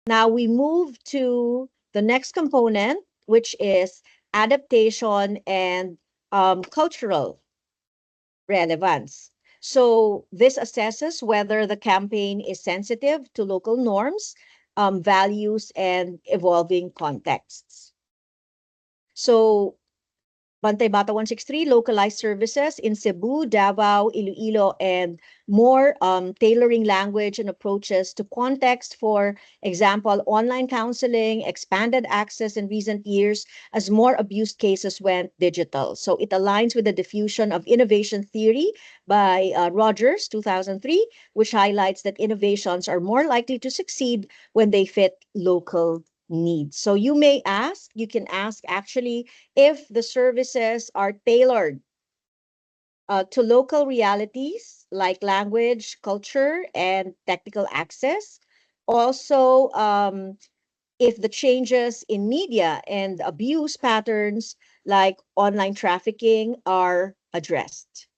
Now we move to the next component, which is adaptation and cultural relevance. So this assesses whether the campaign is sensitive to local norms, values, and evolving contexts. So Bantay Bata 163 localized services in Cebu, Davao, Iloilo, and more tailoring language and approaches to context. For example, online counseling, expanded access in recent years as more abuse cases went digital. So it aligns with the diffusion of innovation theory by Rogers, 2003, which highlights that innovations are more likely to succeed when they fit local needs. So you can ask actually if the services are tailored to local realities like language, culture, and technical access. Also, if the changes in media and abuse patterns like online trafficking are addressed.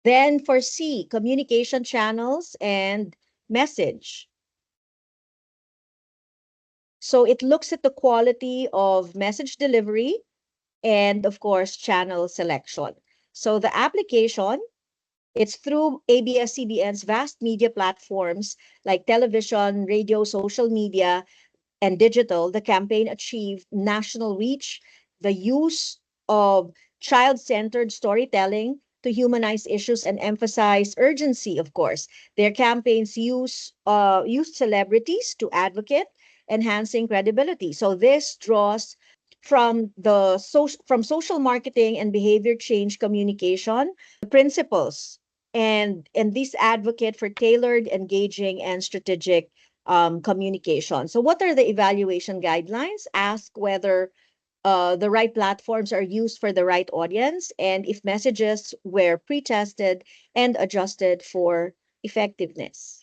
Then for C, communication channels and message. So it looks at the quality of message delivery and of course, channel selection. So the application, it's through ABS-CBN's vast media platforms like television, radio, social media, and digital. The campaign achieved national reach, the use of child-centered storytelling to humanize issues and emphasize urgency, of course. Their campaigns use celebrities to advocate, enhancing credibility. So this draws from social marketing and behavior change communication principles, and these advocate for tailored, engaging, and strategic communication. So what are the evaluation guidelines? Ask whether the right platforms are used for the right audience, and if messages were pre-tested and adjusted for effectiveness.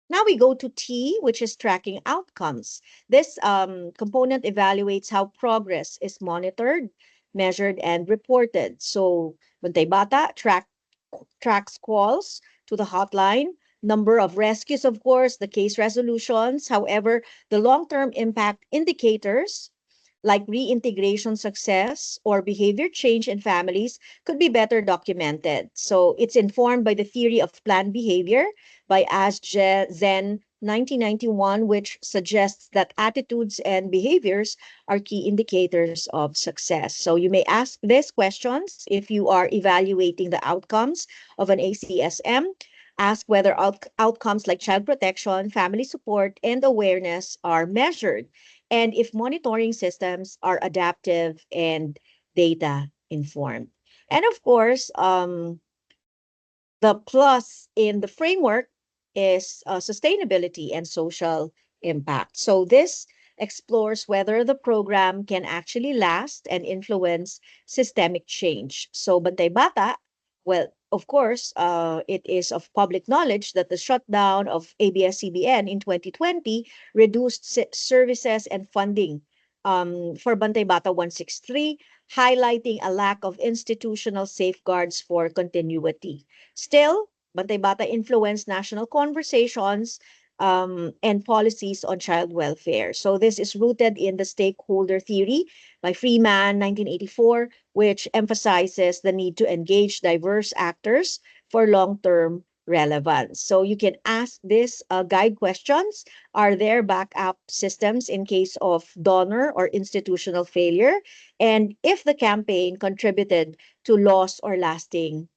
Now we go to T, which is tracking outcomes. This component evaluates how progress is monitored, measured, and reported. So Bantay Bata tracks calls to the hotline, number of rescues, of course, the case resolutions. However, the long-term impact indicators like reintegration success or behavior change in families could be better documented. So it's informed by the theory of planned behavior by Zen 1991, which suggests that attitudes and behaviors are key indicators of success. So you may ask these questions if you are evaluating the outcomes of an ACSM. Ask whether outcomes like child protection, family support, and awareness are measured, and if monitoring systems are adaptive and data informed. And of course, the plus in the framework is sustainability and social impact. So this explores whether the program can actually last and influence systemic change. So Bantay Bata, well, of course, it is of public knowledge that the shutdown of ABS-CBN in 2020 reduced services and funding for Bantay Bata 163, highlighting a lack of institutional safeguards for continuity. Still, Bantay Bata influenced national conversations and policies on child welfare. So this is rooted in the stakeholder theory by Freeman, 1984, which emphasizes the need to engage diverse actors for long-term relevance. So you can ask this guide questions. Are there backup systems in case of donor or institutional failure? And if the campaign contributed to loss or lasting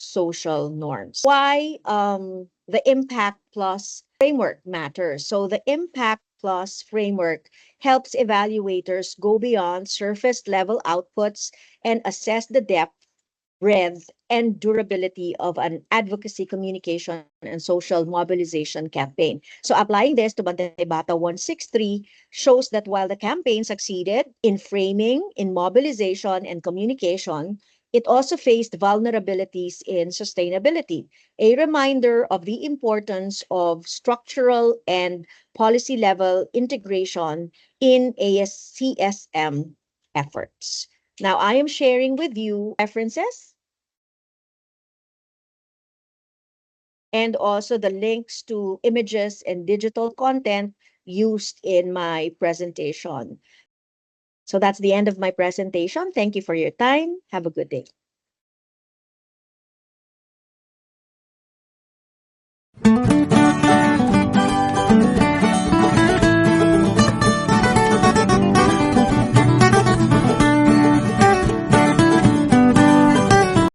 social norms. Why the impact plus framework matters. So the impact plus framework helps evaluators go beyond surface level outputs and assess the depth, breadth, and durability of an advocacy, communication, and social mobilization campaign. So applying this to Bantay Bata 163 shows that while the campaign succeeded in framing, in mobilization, and communication, it also faced vulnerabilities in sustainability, a reminder of the importance of structural and policy level integration in ASCSM efforts. Now, I am sharing with you references and also the links to images and digital content used in my presentation. So that's the end of my presentation. Thank you for your time. Have a good day.